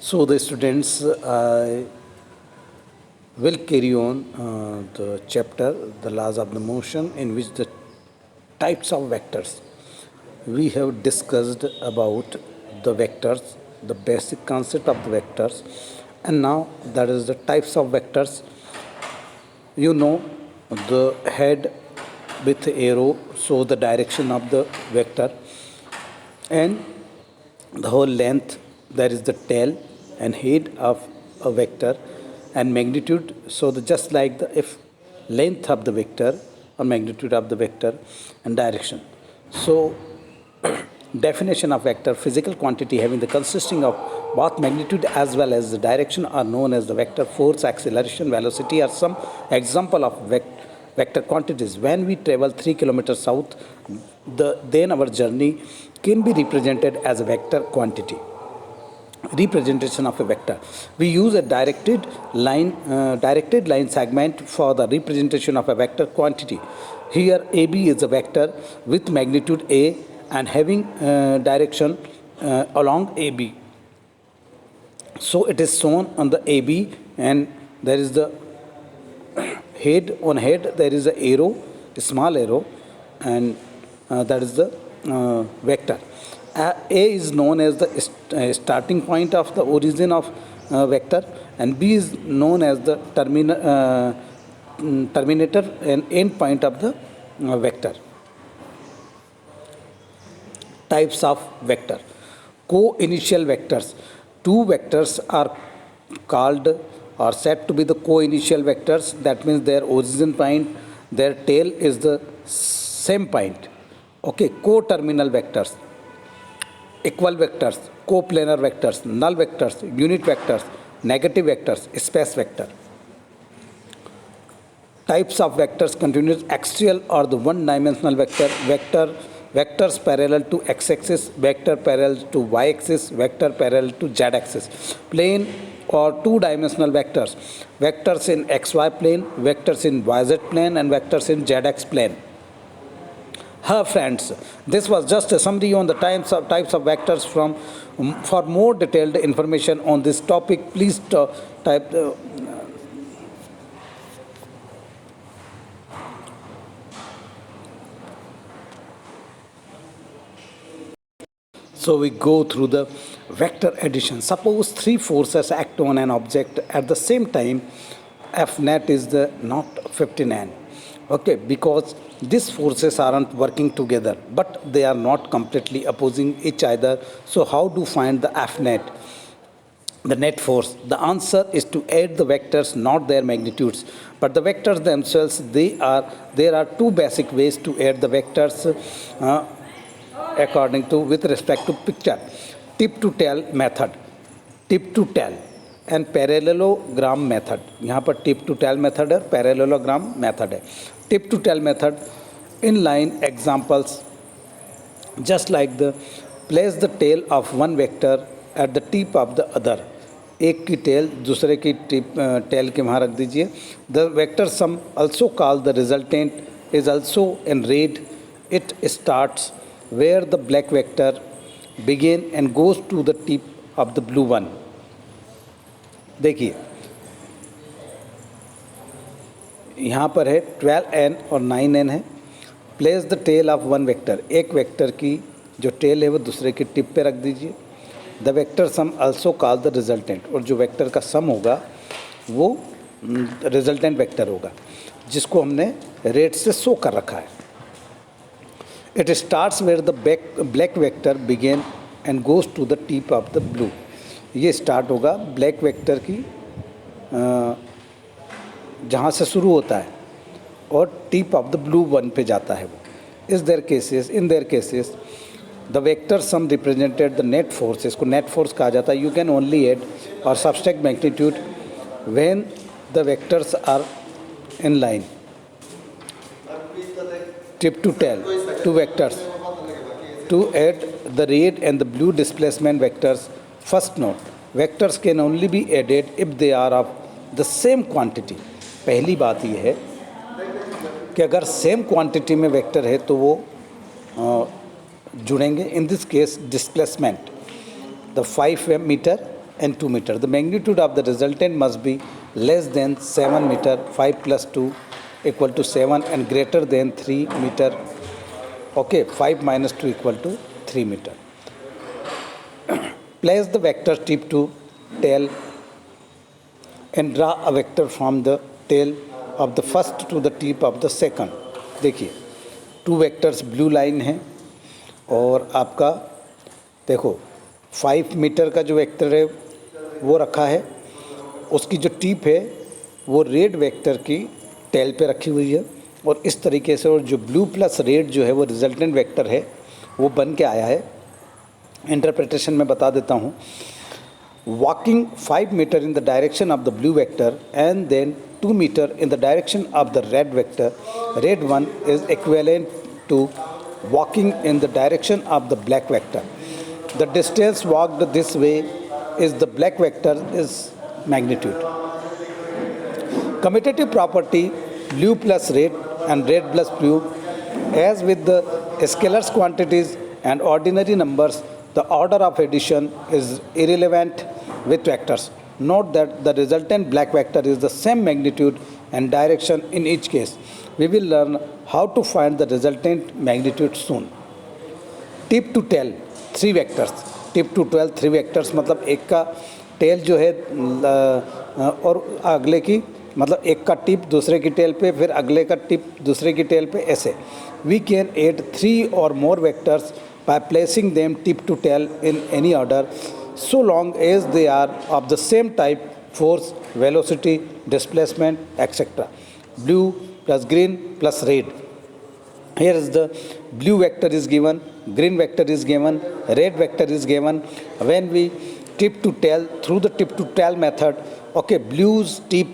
So the students will carry on the chapter, the laws of the motion, in which the types of vectors. We have discussed about the vectors, the basic concept of the vectors, and now that is the types of vectors. You know, the head with arrow show the direction of the vector, and the whole length, there is the tail and head of a vector, and magnitude. So the just like the if length of the vector or magnitude of the vector and direction. So definition of vector: physical quantity having the consisting of both magnitude as well as the direction are known as the vector. Force, acceleration, velocity are some example of vector quantities. When we travel 3 kilometers south, then our journey can be represented as a vector quantity. Representation of a vector: we use a directed line segment for the representation of a vector quantity. Here AB is a vector with magnitude A and having direction along AB. So it is shown on the AB, and there is the head. On head there is a arrow, a small arrow, and that is the vector. A is known as the starting point of the origin of vector, and B is known as the terminator and end point of the vector. Types of vector: co-initial vectors. Two vectors are called or said to be the co-initial vectors. That means their origin point, their tail is the same point. Okay, co-terminal vectors, equal vectors, coplanar vectors, null vectors, unit vectors, negative vectors, space vector. Types of vectors: continuous, axial or the one-dimensional vectors parallel to x-axis, vector parallel to y-axis, vector parallel to z-axis. Plane or two-dimensional vectors in xy plane, vectors in yz plane, and vectors in zx plane. Friends, this was just a summary on the types of vectors. For more detailed information on this topic, please type So we go through the vector addition. Suppose three forces act on an object at the same time. F net is the not 59. Okay, because these forces aren't working together, but they are not completely opposing each other. So how to find the F net, the net force? The answer is to add the vectors, not their magnitudes, but the vectors themselves. There are two basic ways to add the vectors according to with respect to picture: tip to tail method, tip to tail, and parallelogram method. यहाँ पर tip to tail method है, parallelogram method है. Tip to tail method, inline examples, just like the place the tail of one vector at the tip of the other. एक की tell दूसरे की tell के वहाँ रख दीजिए. The vector sum, also called the resultant, is also in red. It starts where the black vector begin and goes to the tip of the blue one. देखिए यहाँ पर है 12n और 9n है. Place the tail of one vector, एक vector की जो tell है वो दूसरे की टिप पे रख दीजिए. The vector sum also call the resultant, और जो वेक्टर का सम होगा वो रिजल्टेंट वेक्टर होगा, जिसको हमने रेड से शो कर रखा है. It starts where the black vector began and goes to the tip of the blue. ये स्टार्ट होगा ब्लैक वेक्टर की जहाँ से शुरू होता है और tip of the blue one पे जाता है वो. In their cases the vector sum represented the net force. इसको नेट फोर्स कहा जाता है. यू कैन ओनली एड और subtract magnitude when the vectors are in line. Tip to tail, two vectors. To add the red and the blue displacement vectors, first note, vectors can only be added if they are of the same quantity. पहली बात ये है कि अगर same quantity में vector है तो वो जुड़ेंगे. In this case displacement, the 5 meter and 2 meter. The magnitude of the resultant must be less than 7 meter. 5 plus 2 equal to 7 and greater than 3 meter. Okay, 5 minus 2 equal to 3 meter. Place the vector tip to tail and draw a vector from the tail of the first to the tip of the second. देखिए 2 vectors blue line है और आपका देखो 5 metre का जो vector है वो रखा है, उसकी जो टिप है वो रेड वेक्टर की टेल पे रखी हुई है और इस तरीके से, और जो ब्लू प्लस रेड जो है वो रिजल्टेंट वेक्टर है वो बन के आया है। इंटरप्रिटेशन में बता देता हूँ। Walking 5 meter in the direction of the blue vector and then 2 meter in the direction of the red vector, red one is equivalent to walking in the direction of the black vector. The distance walked this way is the black vector is magnitude. Commutative property blue plus red and red plus blue. As with the scalar quantities and ordinary numbers, the order of addition is irrelevant with vectors. Note that the resultant black vector is the same magnitude and direction in each case. We will learn how to find the resultant magnitude soon. Tip to tail 3 vectors. Tip to tail 3 vectors मतलब एक का tell जो है और अगले की मतलब एक का टिप दूसरे की टेल पे, फिर अगले का टिप दूसरे की टेल पे, ऐसे. We can add 3 or more vectors by placing them tip to tail in any order, so long as they are of the same type, force, velocity, displacement, etc. Blue plus green plus red. Here is the blue vector is given, green vector is given, red vector is given. When we tip to tail through the tip to tail method, okay, blue's tip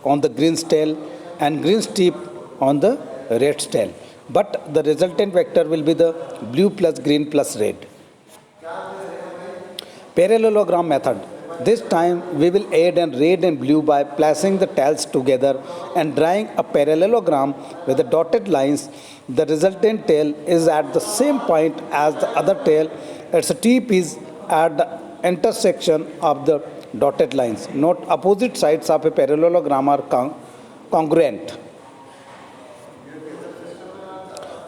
on the green's tail and green's tip on the red's tail. But the resultant vector will be the blue plus green plus red. Parallelogram method. This time we will add in red and blue by placing the tails together and drawing a parallelogram with the dotted lines. The resultant tail is at the same point as the other tail. Its tip is at the intersection of the dotted lines. Note opposite sides of a parallelogram are congruent.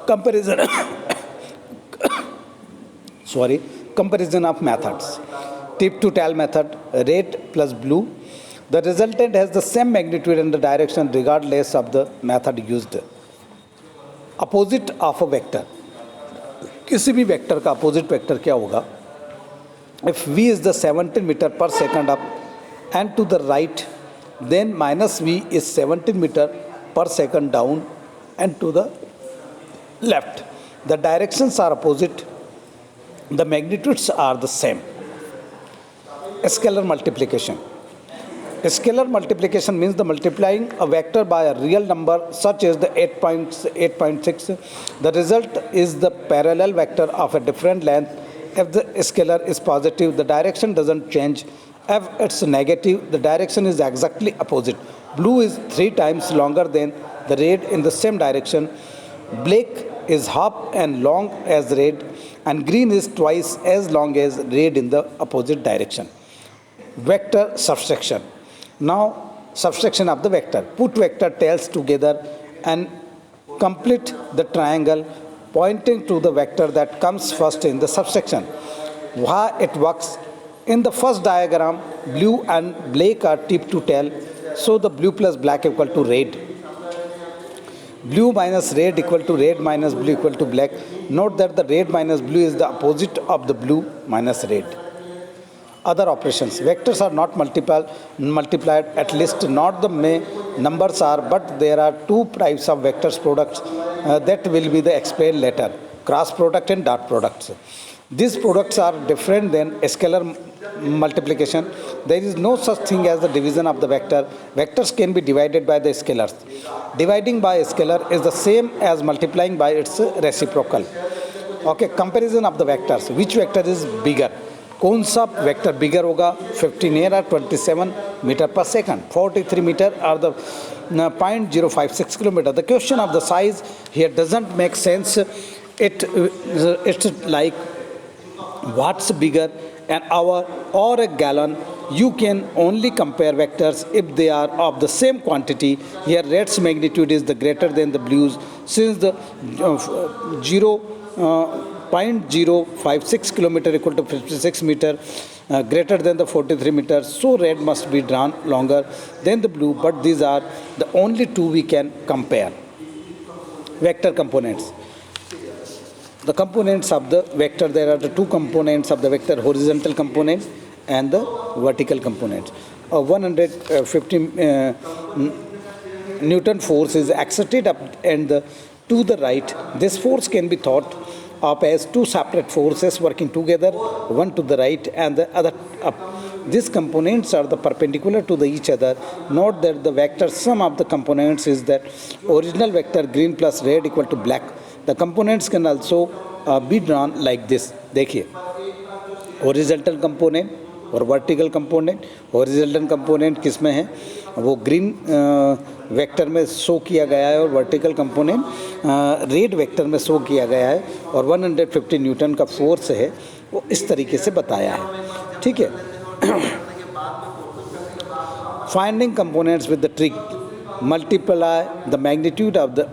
Comparison comparison of methods. Tip to tail method, red plus blue. The resultant has the same magnitude and the direction regardless of the method used. Opposite of a vector. किसी भी vector का opposite vector क्या होगा? If v is the 17 meter per second up and to the right, then minus v is 17 meter per second down and to the left. The directions are opposite. The magnitudes are the same. Scalar multiplication. Scalar multiplication means the multiplying a vector by a real number such as the 8.6. The result is the parallel vector of a different length. If the scalar is positive, the direction doesn't change. If it's negative, the direction is exactly opposite. Blue is 3 times longer than the red in the same direction. Black is half as long as red, and green is twice as long as red in the opposite direction. Vector subtraction. Now, subtraction of the vector. Put vector tails together and complete the triangle pointing to the vector that comes first in the subtraction. Why it works? In the first diagram, blue and black are tip to tail, so the blue plus black equal to red. Blue minus red equal to red minus blue equal to black. Note that the red minus blue is the opposite of the blue minus red. Other operations. Vectors are not multiplied, at least not the numbers are, but there are 2 types of vectors products that will be explained later. Cross product and dot products. These products are different than scalar multiplication. There is no such thing as the division of the vector. Vectors can be divided by the scalars. Dividing by a scalar is the same as multiplying by its reciprocal. Okay, comparison of the vectors. Which vector is bigger? कौन सा vector बिगर होगा? 15 or 27 meter per second, 43 meter or the 0.056 kilometer. The question of the size here doesn't make sense. It's like what's bigger, an hour or a gallon? You can only compare vectors if they are of the same quantity. Here red's magnitude is the greater than the blues, since the 0.056 kilometer equal to 56 meter greater than the 43 meters, so red must be drawn longer than the blue, but these are the only two we can compare. Vector components. The components of the vector, there are the two components of the vector, horizontal component and the vertical component. A 150 Newton force is exerted up and to the right. This force can be thought of as two separate forces working together, one to the right and the other up. These components are the perpendicular to the each other. Note that the vector sum of the components is that original vector green plus red equal to black. The components can also be drawn like this. देखिए, horizontal component और vertical component. Horizontal component किस में है? वो green vector में show किया गया है और वर्टिकल कंपोनेंट रेड वेक्टर में शो किया गया है, और 150 न्यूटन का फोर्स है वो इस तरीके से बताया है. ठीक है. Finding components with the trick. Multiply the magnitude of the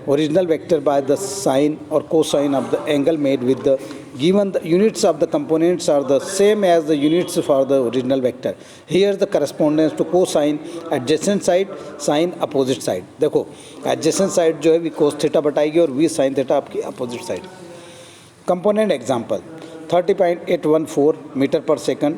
original vector by the sine or cosine of the angle made with the given the units of the components are the same as the units for the original vector. Here the correspondence to cosine adjacent side, sine opposite side. देखो adjacent side जो है भी cos theta बताएगी और v sin theta आपकी opposite side. Component example 30.814 meter per second,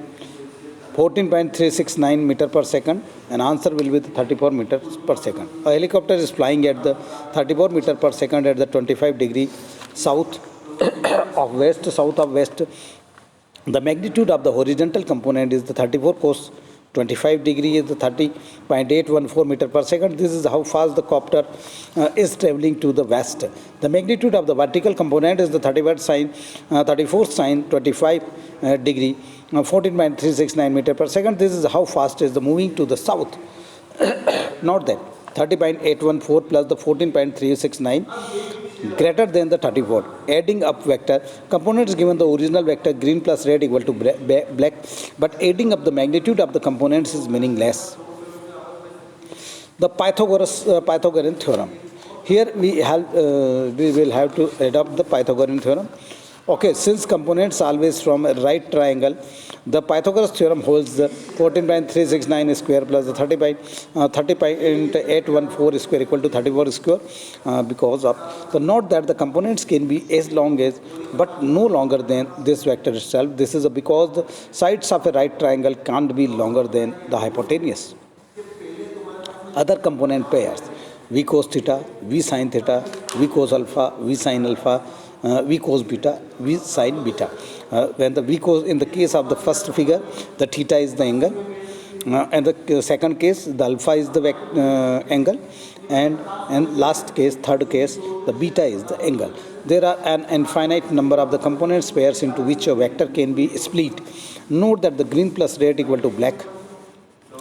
14.369 meter per second, and answer will be 34 meters per second. A helicopter is flying at the 34 meter per second at the 25 degree south of west. The magnitude of the horizontal component is the 34 cos 25 degree is the 30.814 meter per second. This is how fast the copter is traveling to the west. The magnitude of the vertical component is the 34 sine 25 degree, 14.369 meter per second. This is how fast is the moving to the south. Note that 30.814 plus the 14.369 greater than the 34. Adding up vector components given the original vector green plus red equal to black, but adding up the magnitude of the components is meaningless. The Pythagorean theorem. Here we will have to adopt the Pythagorean theorem. Okay, since components always from a right triangle, the Pythagoras theorem holds the 14.369 square plus the 30.814 square equal to 34 square because of the note that the components can be as long as but no longer than this vector itself. This is because the sides of a right triangle can't be longer than the hypotenuse. Other component pairs: v cos theta, v sin theta, v cos alpha, v sin alpha, v cos beta, v sin beta. When the v cos, in the case of the first figure, the theta is the angle, and the second case, the alpha is the angle, and last case, third case, the beta is the angle. There are an infinite number of the components pairs into which a vector can be split. Note that the green plus red equal to black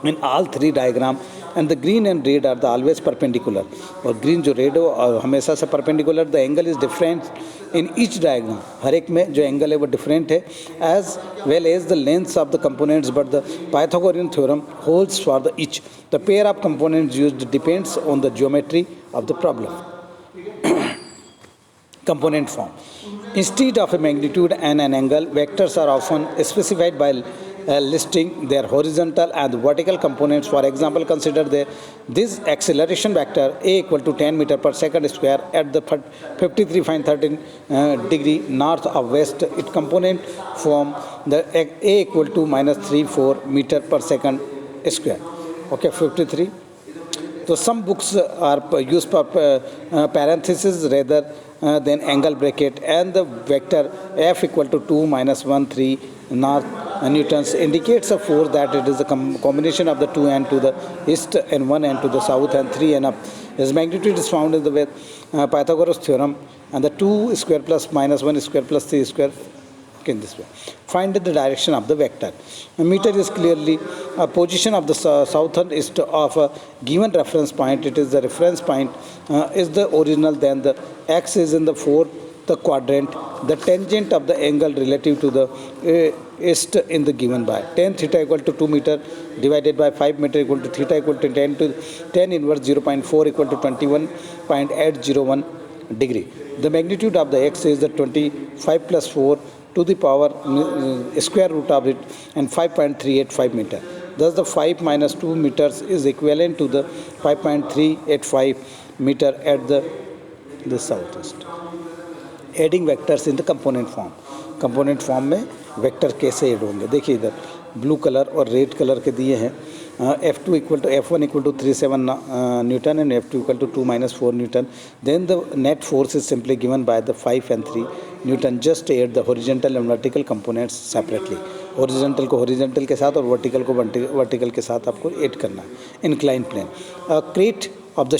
in all three diagram, and the green and red are the always perpendicular. और green जो red हो हमेशा से perpendicular. The angle is different in each diagram. हर एक में जो angle है वो different है, as well as the lengths of the components. But the Pythagorean theorem holds for the each. The pair of components used depends on the geometry of the problem. Component form. Instead of a magnitude and an angle, vectors are often specified by listing their horizontal and vertical components. For example, consider this acceleration vector a equal to 10 meter per second square at the 53.13 degree north of west. Its component form the a equal to minus 34 meter per second square. Okay, 53. So some books are used for parentheses rather than angle bracket, and the vector f equal to 2 minus 1 3 north newtons indicates a force that it is a combination of the 2 and to the east and 1 and to the south and 3 and up. Its magnitude is found in the Pythagoras theorem, and the 2 square plus minus 1 square plus 3 square in this way. Find the direction of the vector. A meter is clearly a position of the southern east of a given reference point. It is the reference point is the original, then the x is in the 4 the quadrant, the tangent of the angle relative to the east in the given by tan theta equal to 2 meter divided by 5 meter equal to theta equal to 10 inverse 0.4 equal to 21.801 degree. The magnitude of the x is the 25 plus 4 to the power square root of it and 5.385 meter. Thus the 5 minus 2 meters is equivalent to the 5.385 meter at the southeast. Adding vectors in the component form. Component form में vector कैसे add होंगे, देखिए इधर blue colour और red colour के दिए हैं. F2 equal to F1 equal to 37 Newton and F2 equal to 2 minus 4 Newton. Then the net force is simply given by the 5 and 3 Newton. Just add the horizontal and vertical components separately. Horizontal को horizontal के साथ और vertical को vertical के साथ आपको add करना है. Incline plane, crate of the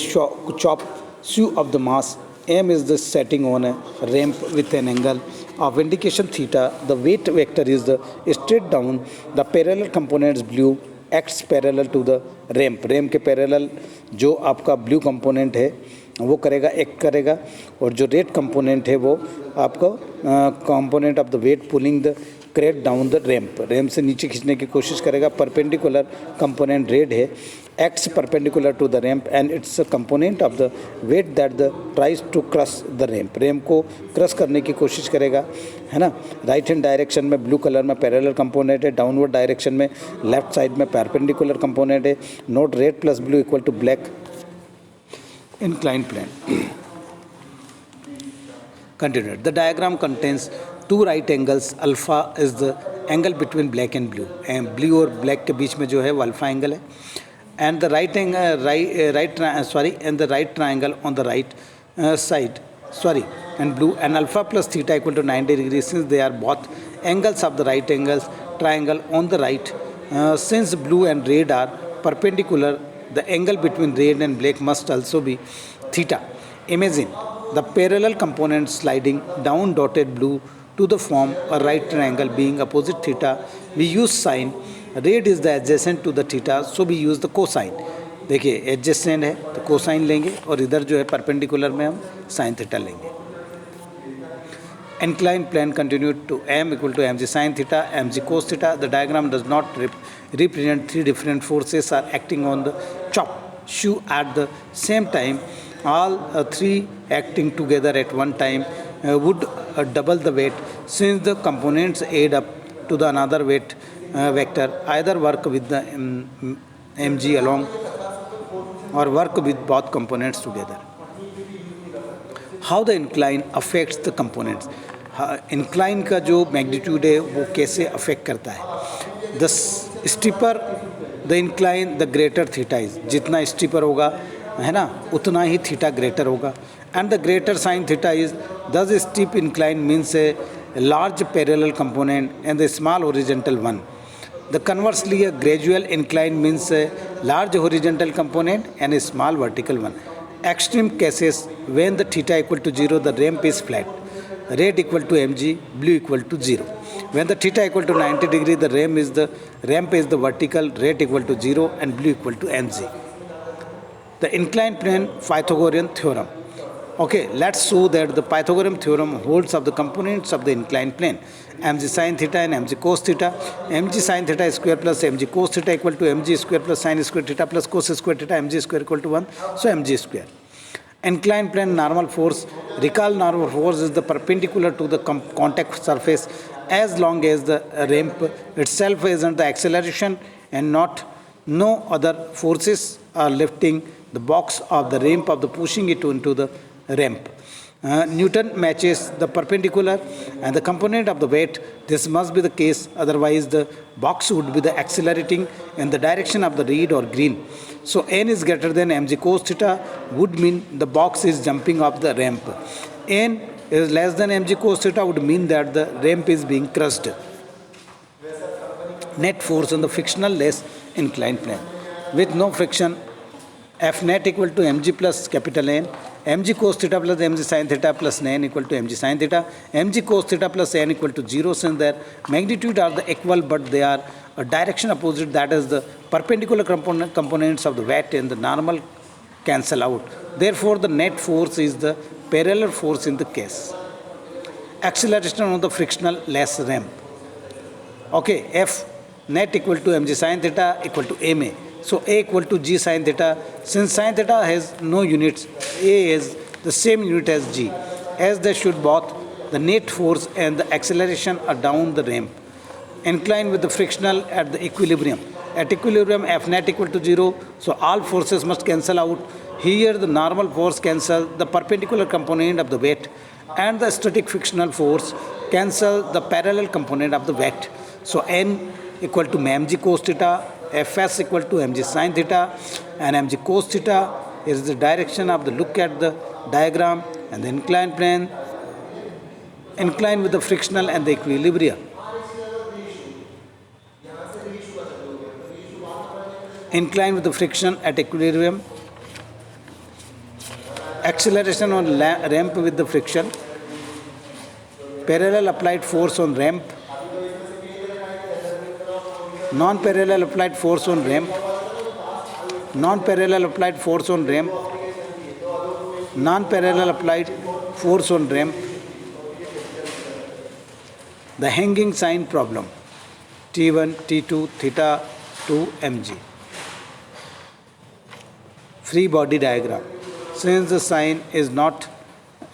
chop shoe of the mass M is the setting on a ramp with an angle of indication theta. The weight vector is the straight down. The parallel components blue acts parallel to the ramp. ramp के parallel जो आपका blue component है वो करेगा, act करेगा, और जो red component है वो आपको component of the weight pulling the crate down the ramp, ramp से नीचे खींचने की कोशिश करेगा. परपेंडिकुलर कंपोनेंट रेड है, acts perpendicular to the ramp and it's a component of the weight that the tries to crush the ramp, ramp को crush करने की कोशिश करेगा, है ना. राइट हैंड डायरेक्शन में ब्लू कलर में पैरेलल कंपोनेंट है, डाउनवर्ड डायरेक्शन में लेफ्ट साइड में परपेंडिकुलर कंपोनेंट है. Note red plus blue equal to black. Inclined plane. Continued. The diagram contains two right angles. Alpha is the angle between black and blue. And blue और black के बीच में जो है वो alpha angle है. And the and the right triangle on the right side. And blue and alpha plus theta equal to 90 degrees, since they are both angles of the right angles triangle on the right. Since blue and red are perpendicular, the angle between red and black must also be theta. Imagine the parallel component sliding down dotted blue to the form a right triangle being opposite theta. We use sine. Red is the adjacent to the theta, so we use the cosine. देखिए adjacent है तो cosine लेंगे और इधर जो है perpendicular में हम साइन थीटा लेंगे. Inclined plane continued to M equal to mg sin theta, mg cos theta. The diagram does not represent three different forces are acting on the chop shoe at the same time. All three acting together at one time would double the weight. Since the components add up to the another weight vector, either work with the mg alone or work with both components together. How the incline affects the components. Incline का जो magnitude है वो कैसे affect करता है. The steeper the incline the greater theta is, जितना steeper होगा है ना उतना ही थीटा ग्रेटर होगा. And the greater sine theta is thus steep incline means a large parallel component and the small horizontal one. The conversely a gradual incline means a large horizontal component and a small vertical one. Extreme cases when the theta equal to 0 the ramp is flat. Red equal to mg, blue equal to 0. When the theta equal to 90 degree, the ramp is the vertical, red equal to 0 and blue equal to mg. The inclined plane Pythagorean theorem. Okay, let's show that the Pythagorean theorem holds of the components of the inclined plane. Mg sin theta and mg cos theta. Mg sin theta square plus mg cos theta equal to mg square plus sin square theta plus cos square theta, mg square equal to 1, so mg square. Inclined plane normal force. Recall normal force is the perpendicular to the contact surface as long as the ramp itself is under the acceleration and no other forces are lifting the box of the ramp of the pushing it into the ramp. Newton matches the perpendicular and the component of the weight. This must be the case, otherwise the box would be the accelerating in the direction of the red or green. So n is greater than mg cos theta would mean the box is jumping off the ramp. N is less than mg cos theta would mean that the ramp is being crushed. Net force on the frictionless inclined plane. With no friction, F net equal to mg plus capital N, mg cos theta plus mg sin theta plus n equal to mg sin theta, mg cos theta plus n equal to 0, since their magnitude are the equal but they are a direction opposite, that is the perpendicular components of the weight and the normal cancel out. Therefore, the net force is the parallel force in the case. acceleration on the frictional less ramp. Okay, F net equal to mg sin theta equal to ma. So A equal to g sin theta. Since sin theta has no units, A is the same unit as g, as they should both the net force and the acceleration are down the ramp, inclined with the frictional at the equilibrium. At equilibrium, F net equal to 0, so all forces must cancel out. Here the normal force cancel the perpendicular component of the weight, and the static frictional force cancel the parallel component of the weight. So N equal to mg cos theta, Fs equal to mg sin theta, and mg cos theta is the direction of the look at the diagram, and the inclined plane inclined with the frictional and the equilibrium. Inclined with the friction at equilibrium, acceleration on ramp with the friction, parallel applied force on ramp, non-parallel applied force on ramp, non-parallel applied force on ramp, non-parallel applied force on ramp, the hanging sign problem, T1, T2, theta 2, mg. Free body diagram. Since the sign is not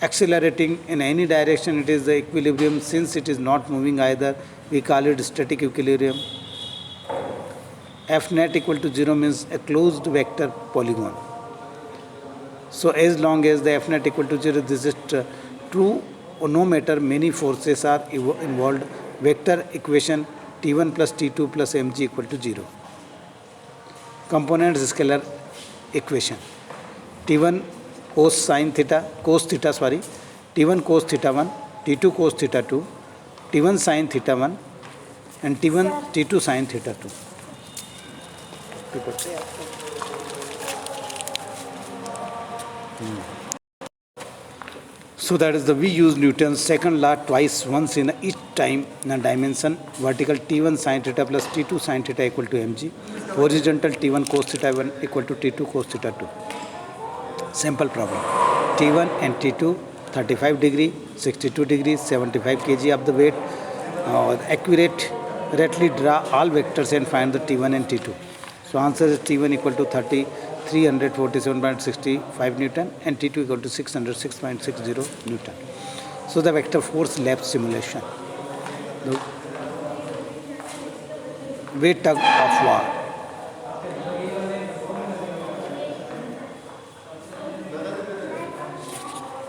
accelerating in any direction, it is the equilibrium. Since it is not moving either, we call it static equilibrium. F net equal to 0 means a closed vector polygon. So as long as the F net equal to 0, this is true. No matter many forces are involved, vector equation T1 plus T2 plus mg equal to 0. Component scalar equation. T1 cos theta 1, T2 cos theta 2, T1 sin theta 1, and T2 sin theta 2. So that is we use Newton's second law twice, once in each time in a dimension. Vertical T1 sin theta plus T2 sin theta equal to mg. Horizontal T1 cos theta 1 equal to T2 cos theta 2. Simple problem. T1 and T2, 35 degree, 62 degree, 75 kg of the weight. Accurately draw all vectors and find the T1 and T2. So answer is T1 equal to 347.65 Newton and T2 equal to 606.60 Newton. So the vector force lab simulation. The weight tug of war.